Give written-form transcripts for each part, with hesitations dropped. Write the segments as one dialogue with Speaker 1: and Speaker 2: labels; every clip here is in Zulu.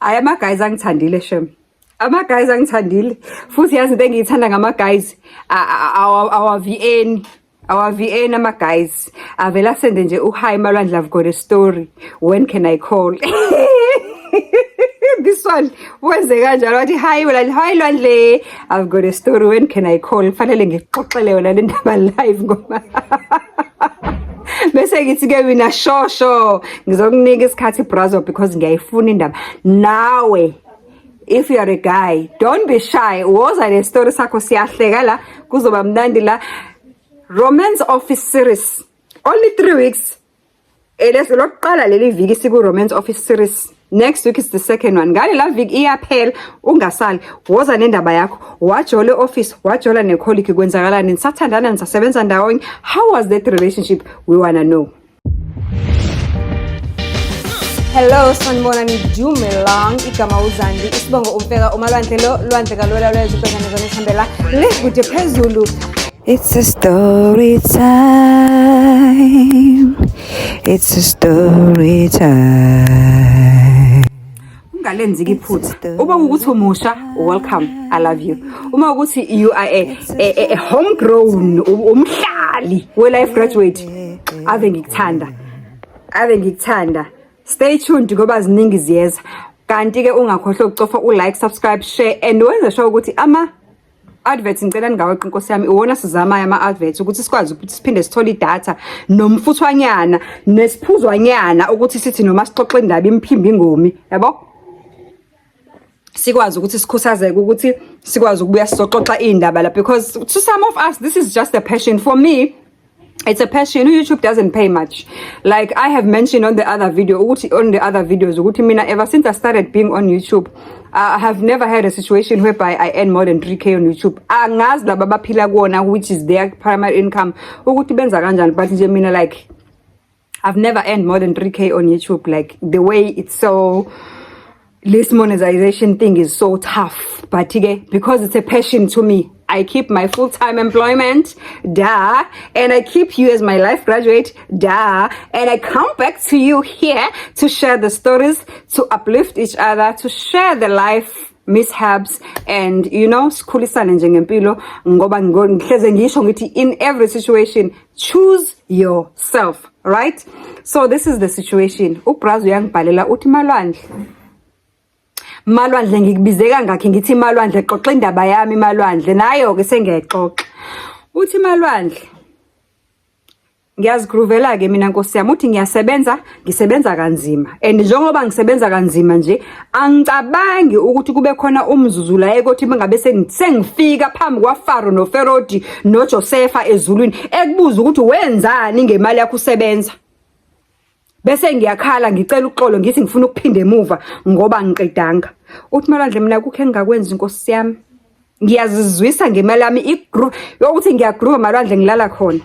Speaker 1: Ama guys angithandile shem. Ama guys angithandile. Futhi yazi into engiyithanda ngama guys our VN ama guys. Avela sende nje hi Malwandle, I've got a story. When can I call? This one wenze kanjalo wathi hi Lwandle, I've got a story, when can I call? Fanele ngixoxele yona le ndaba live ngoma. Bese ngithi ke mina shosho ngizokunika isikhathi brother because ngiyayifuna indaba nawe. If you are a guy, don't be shy. Woza le story sakho siyahleka la kuzoba mnandi la. Romance Office series only 3 weeks. Elesi lokuqala leli viki siku Romance Office series. Next week is the second one. Ngale la viki iyaphela ungasali. Woza nendaba yakho. Wajola office, wajola necolleague kwenzakalani. Nisathandana nisasebenza ndawonye. How was that relationship? We wanna know. Hello, sanibona nidumelang igama uZandi isibongo umfeka uMalwandle lo Lwandle kalwela lwezibhekane zonihambela lekude phezulu. It's a story time. It's a story time. Ungalenzi iphutha. Uma ukuthi umusha, welcome. I love you. Uma ukuthi you are a homegrown umhlali we life graduate, ave ngikuthanda. Stay tuned ngoba ziningi ziyeza. Kanti ke ungakhohlwa ukucofa ulike, subscribe, share and wenza sure ukuthi ama adverts ngicela ningaweqa inkosi yami uwona sizama ama adverts ukuthi sikwazi ukuthi siphinde sithole idatha nomfuthwanyana nesiphuzwanyana ukuthi sithi noma sixoxe indaba imphimbi ngomi, yabo? Sikwazi ukuthi sikhuthazeke ukuthi sikwazi ukubuya sizoxoxa indaba la, because to some of us this is just a passion. For me it's a passion. YouTube doesn't pay much. Like I have mentioned on the other videos, ukuthi mina ever since I started being on YouTube, I have never had a situation whereby I earn more than 3k on YouTube. Angazi laba baphila kuona which is their primary income ukuthi benza kanjani, but nje mina like I've never earned more than 3k on YouTube. Like the way it's so, this monetization thing is so tough, but because it's a passion to me, I keep my full-time employment, and I keep you as my life graduate, and I come back to you here to share the stories, to uplift each other, to share the life mishaps, and sikhulisane njengempilo ngoba ngihleze ngisho ngithi in every situation choose yourself, right? So this is the situation. Ubrazo uyangibhalela uthi Malwandle ngikubize kangakho ngithi Malwandle xoxa indaba yami Malwandle, nayo ke sengiyayixoxa. Uthi Malwandle ngiyazigroovela ke mina nkosi yami, uthi ngisebenza kanzima, and njengoba ngisebenza kanzima nje angicabangi ukuthi kube khona umzuzula ekothi bengabe sengifika phambi kwaFaro noFerodi noJosepha ezulwini ekubuza ukuthi wenzani ngemali yakho usebenza. Bese ngiyakhala ngicela uxolo ngithi ngifuna ukuphinda emuva ngoba ngiqedanga. Uthi Malwandle mina kukho engakwenza inkosi yami. Ngiyazizwisa ngemali yami igroove yokuthi ngiyagroove Malwandle ngilala khona.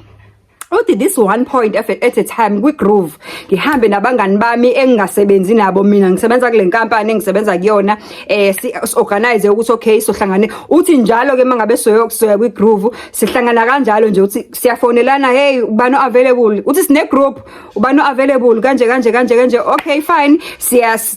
Speaker 1: Uthi this one point at a time kwi-groove ngihambe nabangani bami engingasebenzi nabo, mina ngisebenza kule nkampani engisebenza kuyona, organize ukuthi okay sohlangane. Uthi njalo ke mangabe soya kwi-groove sihlangana kanjalo nje uthi siyafonelana, hey ubani available, uthi sine group ubani available kanje, okay fine,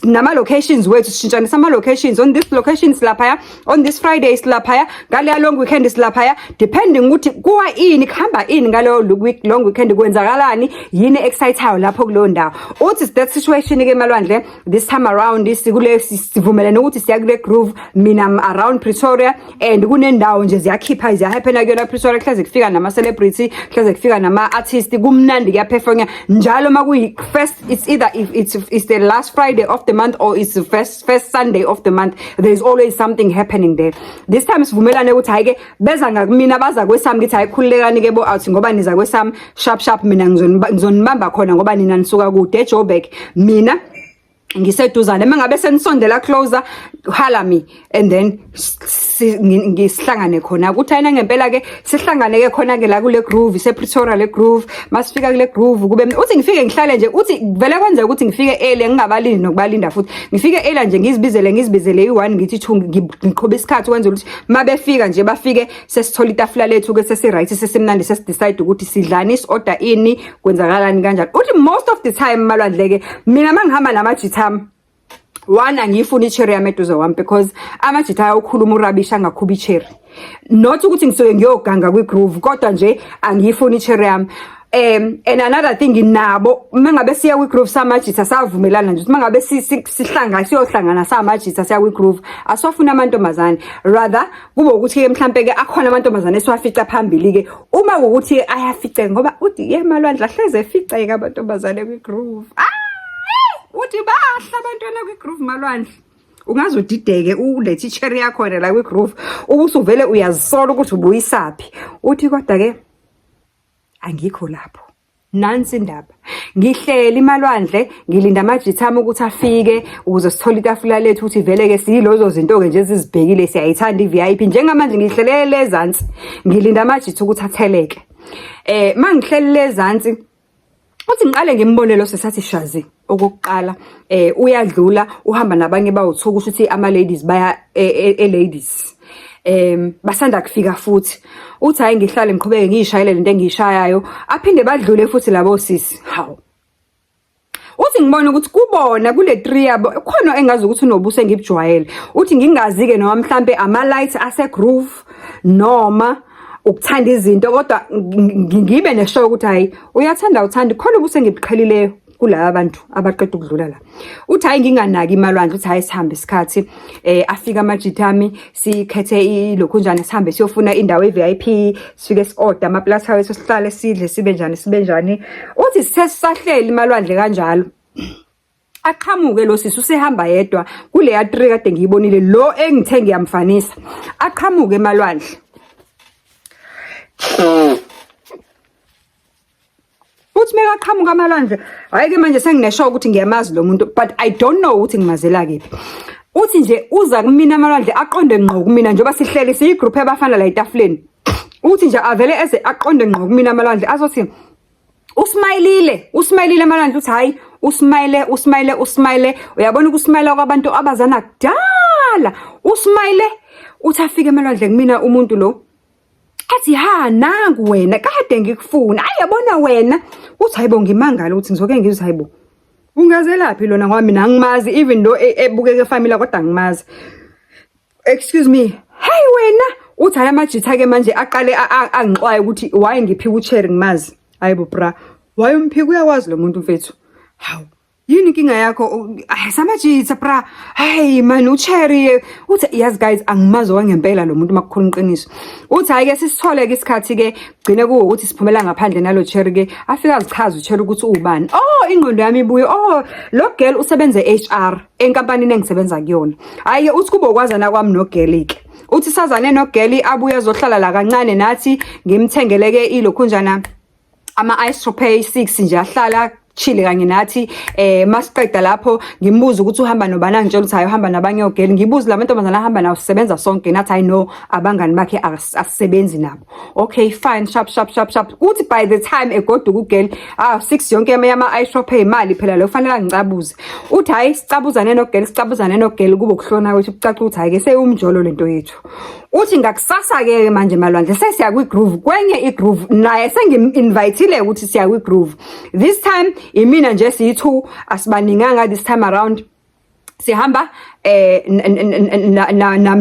Speaker 1: nama locations wethu sishintshana sama locations, on this location silapha, on this Friday silapha, ngale long weekend silapha, depending ukuthi kuwa ini khamba ini ngalo long weekend kwenzakalani yini exciteayo lapho kulo ndawo. Uthi that situation ke Malwandle this time around sikule sivumelene ukuthi siya kule groove, mina I'm around Pretoria and kunendawo nje ziyakhipha ziyahappena kuyona Pretoria, hleze kufika nama celebrity, hleze kufika nama artist, kumnandi kuyaperforma njalo makuyi first, it's either if it's the last Friday of the month or it's the first Sunday of the month, there is always something happening there. This time sivumelane ukuthi hayike beza ngakumina baza kwesami ngithi hayikhululekani ke bo out ngoba niza kwesami sharp mina ngizonibamba khona ngoba nina nisuka kude eJoburg, mina ngiseduzane mangabe senisondela closer hala me, and then ngisihlangane khona ukuthi ayina ngempela ke sihlangane ke khona ke la kule groove sePretoria le groove. Masifika kule groove kube uthi ngifike ngihlale nje, uthi vele kwenza ukuthi ngifike early ngingabalindi nokubalinda futhi ngifike early nje ngizibizele i1 ngithi 2 ngiqhoba isikhathi kwenza ukuthi mabefika nje bafike sesithola itafula lethu ke sesi right sesimnandi sesidecide ukuthi sidlani isorder ini kwenzakalani kanjani. Uthi most of the time Malwandle ke mina mangihamba nama jitham One, angiyifuni icherry yami eduze wami because amajita ayakhuluma urabisha angakhuba icherry. Not ukuthi ngisuke ngiyoganga kwi-groove kodwa nje angiyifuni icherry yami. And another thing nabo mangabe siya kwi-groove samajita savumelana nje mangabe siyohlangana samajita siya kwi-groove aswafuna amantombazane, rather kube ukuthi ke mhlambe ke akhona amantombazane esiwafica phambili ke uma ukuthi ayafice ngoba uthi yemalwandla ahleze efice ke amantombazane kwi-groove. Uthi bahla abantwana kwi-groove malwandla. Ungaze udideke ulethe icherry yakho la kwi-groove ubusuvele uyazisola ukuthi ubuyisaphi. Uthi kodwa ke angikho lapho. Nansi indaba. Ngihleli malwandle ngilinda amajita ami ukuthi afike ukuze sithole itafula lethu ukuthi vele ke siyilozo zinto ke nje sizibhekile siyayithanda i-VIP njengamanje ngihlelele ezantsi ngilinda amajita ukuthi atheleke. Mangihleli lezantsi uthi ngiqale ngimbone lo sesathi shazi okokuqala uyadlula uhamba nabanye bawuthuka ukuthi ama ladies baya ladies basanda kufika futhi uthi hayi ngihlale ngiqhubeke ngishayele lento engiyishayayo aphinde badlule futhi labo sisi. Hawu uthi ngibona ukuthi kubona kule 3 yabo khona engazi ukuthi unobuse ngibujwayele uthi ngingazi ke noma mhlambe ama lights ase groove noma ukuthanda izinto kodwa ngibe neshow ukuthi hayi uyathanda uthanda khona ubuse ngibuqhelileyo kulabo abantu abaqeda ukudlula la. Uthi hayi nginganaki imalwandla uthi hayi sihambe isikhathi afika amajita ami sikhethe ilokhunjana sihambe siyofuna indawo eVIP sifike siorder ama platter wethu sihlale sidle sibe njani. Uthi sesisahleli imalwandle kanjalo aqhamuke lo sisi usehamba yedwa kule ya 3 kade ngiyibonile lo engithe ngiyamfanisa aqhamuke emalwandle. Uthi meka qhamuka amalwandle hayi ke manje sengineshow ukuthi ngiyamazi lo muntu but I don't know ukuthi ngimazela kephi. Uthi nje uza kumina amalwandle aqonde ngqo kumina njengoba sihleli siyigroup ebafana la etafuleni. Uthi nje avele eze aqonde ngqo kumina amalwandle azothi usmilile amalwandle uthi hayi usmile uyabona ukusmile kwabantu abazana kudala usmile uthi afike amalwandle kumina umuntu lo athi ha nangu wena kade ngikufuna ayabona wena uthi hayibo ngimangala ukuthi ngizoke ngizwe hayibo ungazelaphi lona ngoba mina ngimazi even though ebukeke family kodwa ngimazi. Excuse me hey wena uthi hayi amajita ke manje aqale angixwaye ukuthi why ngiphi ucherry ngimazi. Hayibo bra why umphiki uyakwazi lo muntu mfethu. Hawu yini inkinga yakho samajita bra hayi man ucherry. Uthi yes guys angimazi wangempela lo muntu makukhuluma iqiniso. Uthi hayi ke sisithole ke isikhathi ke gcine kuwo ukuthi siphumela ngaphandle nalo cherry ke afika zichaza ucherry ukuthi ubani. Ingqondo yami ibuye lo girl usebenze HR enkampanini engisebenza kuyona. Hayi uthi kubo kwazana kwami no girl ke uthi sazane no girl abuye ezohlala la kancane nathi ngimthengeleke ilokhunjana ama ice tropay 6 nje ahlala chile kanye nathi masiqeda lapho ngimbuza ukuthi uhamba nobani angitshela ukuthi hayi uhamba nabanye ogeli ngibuza lamantombazana ahamba nawo sisebenza sonke nathi I know abangani bakhe asisebenzi nabo. Okay fine sharp uthi by the time egoduka ugeli 6 yonke yama ice tropay imali phela lo kufanele ngicabuze. Uthi hayi sicabuzane nogeli kube ukuhlona kwethu kucaca ukuthi hayi ke seyumjolo lento yethu. Uthi ngakusasa ke manje malwandle sesiya kwi-groove kwenye i-groove naye sengim-inviteile ukuthi siya kwi-groove. This time imina nje siyi2 asibaninganga this time around sihamba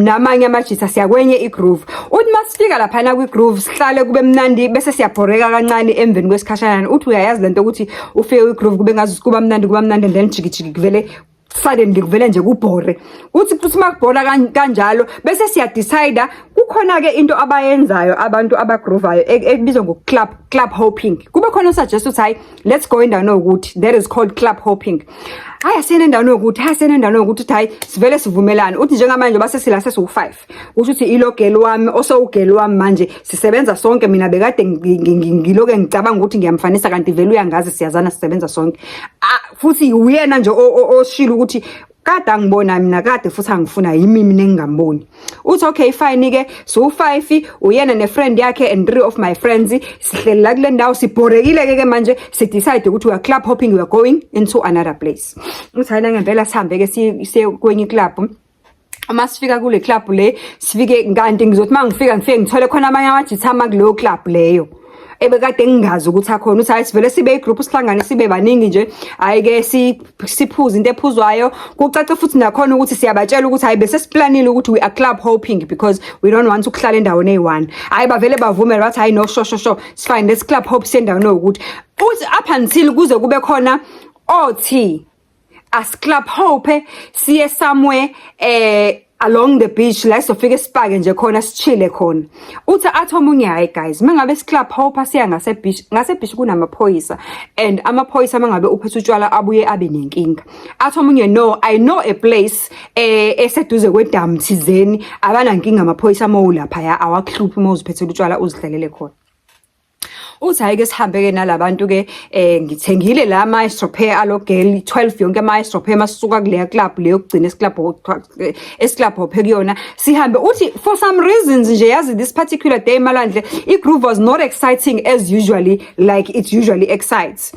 Speaker 1: namanye amajita siya kwenye i-groove. Uthi masifika lapha na kwi-groove sihlale kube mnandi bese siyabhoreka kancane emveni kwesikhashana. Uthi uyayazi lento ukuthi ufike kwi-groove kube ngazi kuba mnandi and then jiki kuvele suddenly kuvele nje kubhore. Uthi futhi makubhora kanjalo bese siya decide kukhona ke into abayenzayo abantu abagroovayo ekubizwa club hopping. Kube khona suggest ukuthi hayi let's go endaweni ukuthi that is called club hopping. Hayi asene endaweni ukuthi hayi sivele sivumelana. Uthi njengamanje base sila sesu5 ukuthi ilogeli wami osowugeli wami manje sisebenza sonke mina bekade ngiloke ngicabanga ukuthi ngiyamfanisa kanti vele uyangazi siyazana sisebenza sonke. Futhi uyena nje oshila ukuthi kade angibona mina kade futhi angifuna yimi mina engingamboni. Uthi okay fine ke so u5 uyena nefriend yakhe and 3 of my friends sihleli la kule ndawo sibhorekile ke manje si decide ukuthi we are club hopping, we are going into another place. Uthi hayina ngempela sihambe ke siye kwenye club. Uma sifika kule club le sifike kanti ngizothi mangifika ngithole khona amanye amajita ama kulo club leyo. ebekade ngingazi ukuthi akhona uthi hayi sivele sibe igroup sihlangane sibe baningi nje hayi ke siphuza into ephuzwayo kucace futhi nakhona ukuthi siyabatshela ukuthi hayi bese siplanile ukuthi we are club hopping because we don't want ukuhlala endaweni eyi-1 hayi bavele bavumela bathi hayi no sho sifine let's club hop sendaweni ukuthi uthi up until kuze kube khona othi as club hope siye somewhere along the beach la sofike sipake nje khona sichile khona uthi athi omunye hayi guys mangabe club hope siya ngase beach kunamaphoyisa and amaphoyisa mangabe uphethe utshwala abuye abe nenkinga athi omunye no I know a place eseduze kwedamu thizeni abanankinga amaphoyisa amawulapha ya awakhuphi mawuziphethe utshwala uzidlalele khona uthi hayi ke sihambe ke nalabantu ke ngithengile la maestro pair alo girl 12 yonke maestro pair masisuka kule club leyo kugcina esclub hophe kuyona sihambe uthi for some reasons nje yazi this particular day Malandle groove was not exciting as usually like it usually excites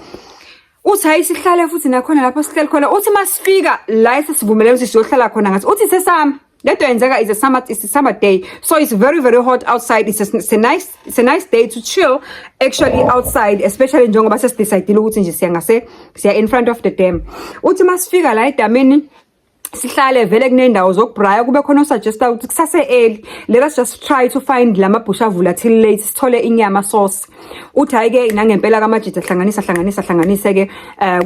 Speaker 1: uthi hayi sihlale futhi nakhona lapho sihleli khona uthi masifika la sesivumelene ukuthi siyohlala khona ngathi uthi sesama That is a summer day, so it's very hot outside. It's a nice day to chill actually outside, especially njengoba sesidecidile ukuthi nje siya in front of the dam. Uthi masifika la edamini sihlale vele kunendawo zokubraya kube khona usuggesta ukuthi kusase early let us just try to find lamabhusha avula till late sithole inyama sauce uthi hayi ke nangempela kamajita hlanganise ke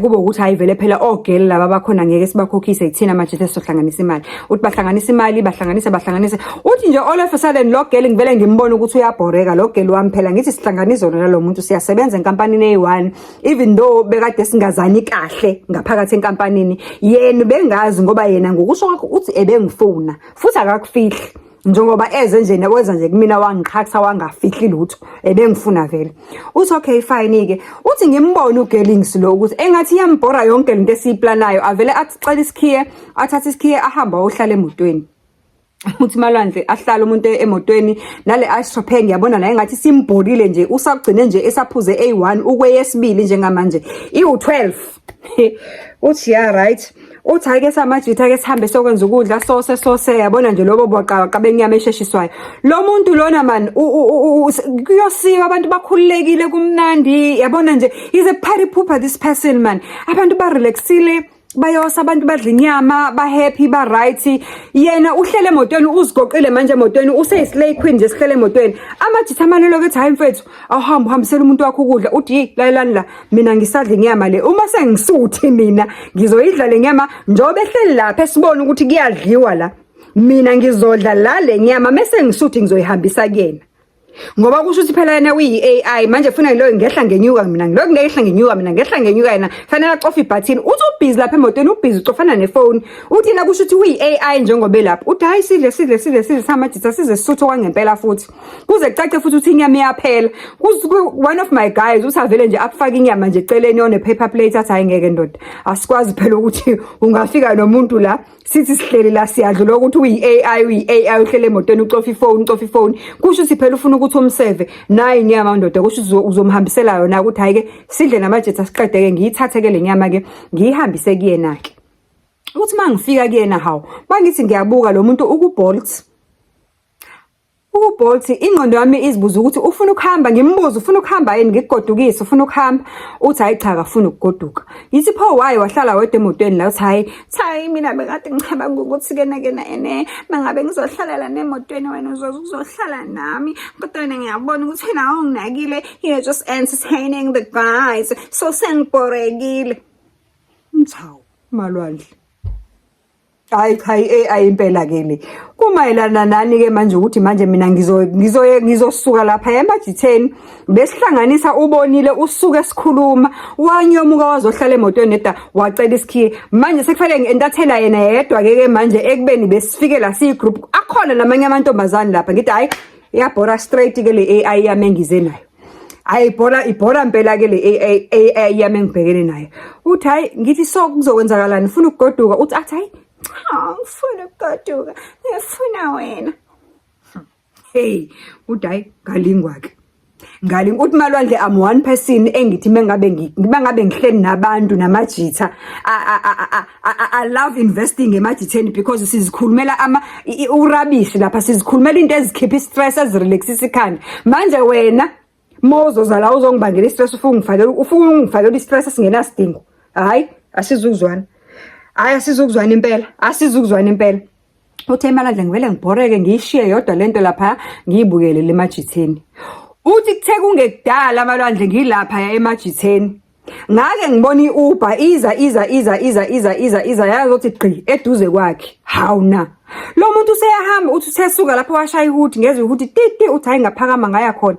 Speaker 1: kube ukuthi hayi vele phela ogel laba bakhona ngeke sibakhokhise ithina amajita sohlanganisa imali uthi bahlanganisa imali bahlanganise uthi nje all of a sudden lo girl ngivele ngimbona ukuthi uyabhoreka lo girl wami phela ngithi sihlanganiso nalo muntu siyasebenza enkampanini eyi1 even though bekade singazani kahle ngaphakathi enkampanini yena bengazi ngoba yena ngokusho kwakho uthi ebengifuna futhi akakufihli njengoba eze nje nakwenza nje kumina wangiqhathisa wangafihli lutho ebengifuna vele uthi okay fine ke uthi ngimbone ugelings lo ukuthi engathi iyambhora yonke into esiyiplanayo avele athi cela isikhiye athatha isikhiye ahamba ohlala emotweni uthi Malandle ahlala umuntu emotweni nale astropeng yabona la engathi simbholile nje usagcine nje esaphuze A1 ukweyesibili njengamanje iu12 uthi yeah right uthi hayi ke samajitha ke sihambe sokwenza ukudla sose yabona nje lobo bwaqaqa benyama esheshiswayo lo muntu lona man kuyosika abantu bakhululekile kumnandi yabona nje is a party pooper this person man abantu ba relaxile bayosa abantu badla inyama ba happy ba right yena uhlele emotweni uzigoqile manje emotweni useyislay queen nje sihlele emotweni amajitha amanelo ke hayi mfethu awuhambisela umuntu wakho ukudla uthi layilani la mina ngisadla inyama le uma sengisuthi mina ngizoyidla le nyama njobe ehleli lapha esibona ukuthi kuyadliwa la mina ngizodla la le nyama mase ngisuthi ngizoyihambisa kuyena ngoba kusho ukuthi phela yena uyi-AI manje funa lo ngehla ngenyuka mina ngiloko ngehla ngenyuka mina ngehla ngenyuka yena fanele acofa ibutton uthi ubhizi lapha emotweni ubhizi ucofana nefoni uthi na kusho ukuthi uyi-AI njengoba lapha uthi hayi sidle samajitha size sisutho kwangempela futhi kuze kucace futhi ukuthi inyama iyaphela one of my guys uthi avele nje akufaka inyama nje eceleni on a paper plate athi hayi ngeke ndoda asikwazi phela ukuthi ungafika nomuntu la sithi sihleli la siyadlula ukuthi uyi-AI uhlele emotweni ucofa ifoni kusho ukuthi phela ufuna ukuthi umseve nayi inyama ndoda kusho uzomhambisela yona ukuthi hayi ke sidle namajitha siqede ke ngiyithathe ke le nyama ke ngiyihambise kuyena ke uthi mangifika kuyena hawo bangithi ngiyabuka lo muntu ukubolt ingqondo yami izibuza ukuthi ufuna ukuhamba ngimbuza ufuna ukuhamba yini ngikugodukise ufuna ukuhamba uthi hayi cha akafuna ukugoduka yithi pho why wahlala wedwa emotweni la uthi hayi mina bekade ngicabanga ukuthi kena ene mangabe ngizohlalela nemotweni wena uzohlala nami kodwa ngiyabona ukuthi wena awunginakile you're just entertaining the guys so sengibhorekile mthawu Malwandle hayi impela ke le kumayelana nani ke manje ukuthi manje mina ngizosuka lapha emajitheni besihlanganisa ubonile usuke esikhuluma wanyomuka wazohlala emotweni neda wacela isikhiye manje sekufanele ngientertainer yena yedwa ke manje ekubeni besifike la sigroup akhona namanye amantombazane lapha ngithi hayi iyabhora straight ke le AI yami engize nayo ibhora impela ke le AI yami engibhekene nayo uthi hayi ngithi so kuzokwenzakalani ufuna ukugoduka uthi athi hayi ngifuna ukugoduka ngifuna wena hey udayi ngalingwa ke uthi Malwandle am one person engithi mengabe ngihleli nabantu namajitha I love investing emajitheni because sizikhulumela urabishi lapha sizikhulumela into ezikhipha istress ezirelaxisa ikhanda manje wena Mozoza la uzongibangela istress ufuna ungifakela istress esingenasidingo. Hayi, asizukuzwana. Hayi asizukuzwana impela. Asizukuzwana impela. Uthe Malandla ngivele ngibhoreke ngiyishiye yodwa lento lapha ngiyibukele le Majitheni. Uthi kuthe kungekudala Malwandle ngilapha eMajitheni. Ngake ngibona iUber iza yazothi gqi eduze kwakhe. Hawu na. Lo muntu useyahamba uthi usesuka lapho washaya ihuthi ngezwe ukuthi titi uthi hayi ngaphakama ngaya khona.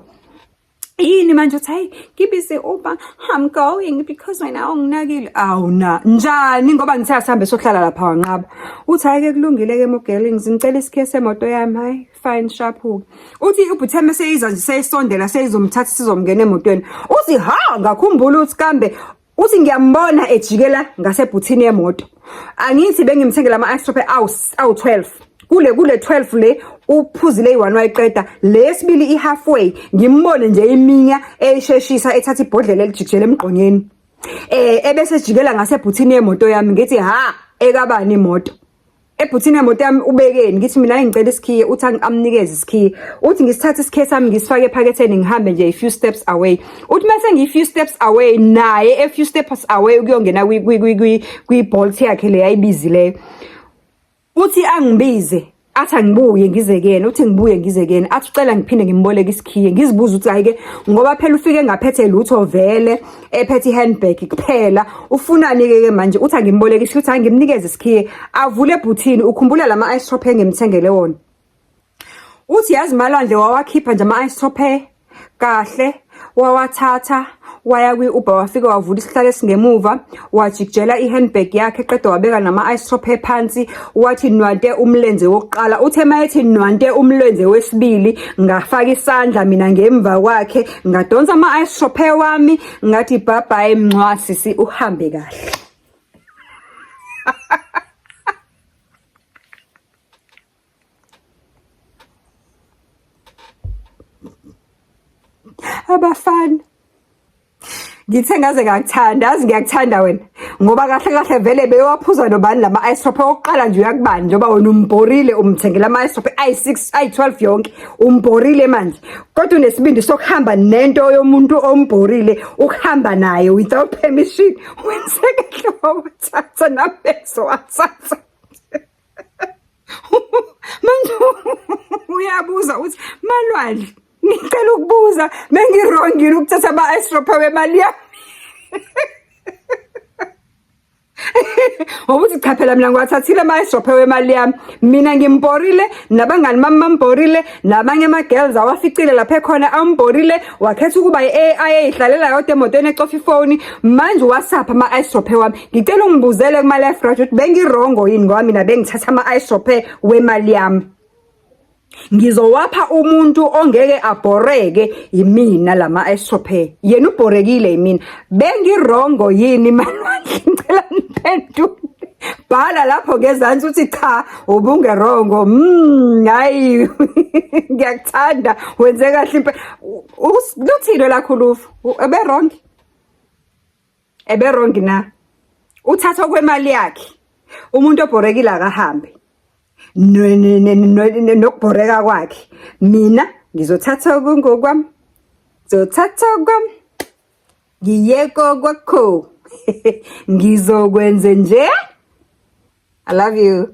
Speaker 1: Yini manje uthi hayi ngibise Uber I'm going because wena unginakile. Awu na njani ngoba ngithe asihambe sohlala lapha wanqaba. Uthi hayi ke kulungile ke Mogeli ngizicela isikhe semoto yami hayi fine sharp. Uthi uButheme seyiza nje seyisondela seyizomthatha sizomngena emotweni. Uthi ha ngakhumbula uthi kambe uthi ngiyambona ejikela ngasebuthini yemoto. Angithi bengimthengela ama-extra awu 12. Kule 12 le uphuzile i1 wayiqeda lesibili ihalfway ngimbone nje iminya esheshisa ethatha ibhodlela elijikjela emgqonyeni ebese jikela ngasebuthini yemoto yami ngithi ha ekabani imoto ebuthini yemoto yami ubekeni ngithi mina ngicela isikhiye uthi amnikeze isikhiye uthi ngisithatha isikhiye sami ngisifake ephaketheni ngihambe nje a few steps away uthi mase ngi-few steps away naye a few steps away ukuyongena kwi-Bolt yakhe le yayibizileyo uthi angibize athi angibuye ngize kuyena uthi ngibuye ngize kuyena athi ucela ngiphinde ngimboleke isikhiye ngizibuza ukuthi hayi ke ngoba phela ufike ngaphethe lutho vele ephethe ihandbag kuphela ufunani ke manje uthi angimboleke isikhiye uthi angimnikeze isikhiye avule ebhuthini ukhumbula lama ice drop engimthengele wona uthi yazi Malwandle wawakhipha nje ama ice drop kahle wawathatha waya kwi-Uber wafika wavula isihlalo esingemuva wajikjela ihandbag yakhe eqeda wabeka nama-ice drop phansi wathi nwante umlenze wokuqala uthe mayethi nwante umlenze wesibili ngafaka isandla mina ngemva kwakhe ngadonsa ama-ice drop wami ngathi bye mncwasisi uhambe kahle abafana ngithe ngaze ngakuthanda yazi ngiyakuthanda wena ngoba kahle vele bewaphuza nobani lama ice drop oqala nje uyakubani njoba wena umbhorile umthengela ama ice drop ayi6 ayi12 yonke umbhorile manje kodwa unesibindi sokuhamba nento yomuntu ombhorile ukuhamba naye without permission wenzeke wathatha nabeso wathatha manje uyabuza uthi Malwandle ngicela ukubuza bengirongile ukuthatha ama-ice drop wemali yami ukuthi cha phela mina ngiwathathile ama-ice drop wemali yami mina ngimborile nabangani bami bambhorile nabanye ama-girls awaficile lapha ekhona ambhorile wakhetha ukuba ayeyihlalela yodwa emotweni ecofa ifoni manje wasapha ama-ice drop wami ngicela ungibuzele kuma-life raj ukuthi bengirongo yini ngoba mina bengithatha ama-ice drop wemali yami ngizowapha umuntu ongeke abhoreke yimina lama ice drop yena ubhorekile yimina bengirongo yini Malwandle ngicela niphendule bhala lapho ngezansi uthi cha ubungerongo hayi ngiyakuthanda wenze kahle impela luthilo lakhulufu eberongi na uthatha kwemali yakhe umuntu obhorekile akahambe nokubhoreka kwakhe mina ngizothatha ngokwami ngiyeko kwakho ngizokwenze nje I love you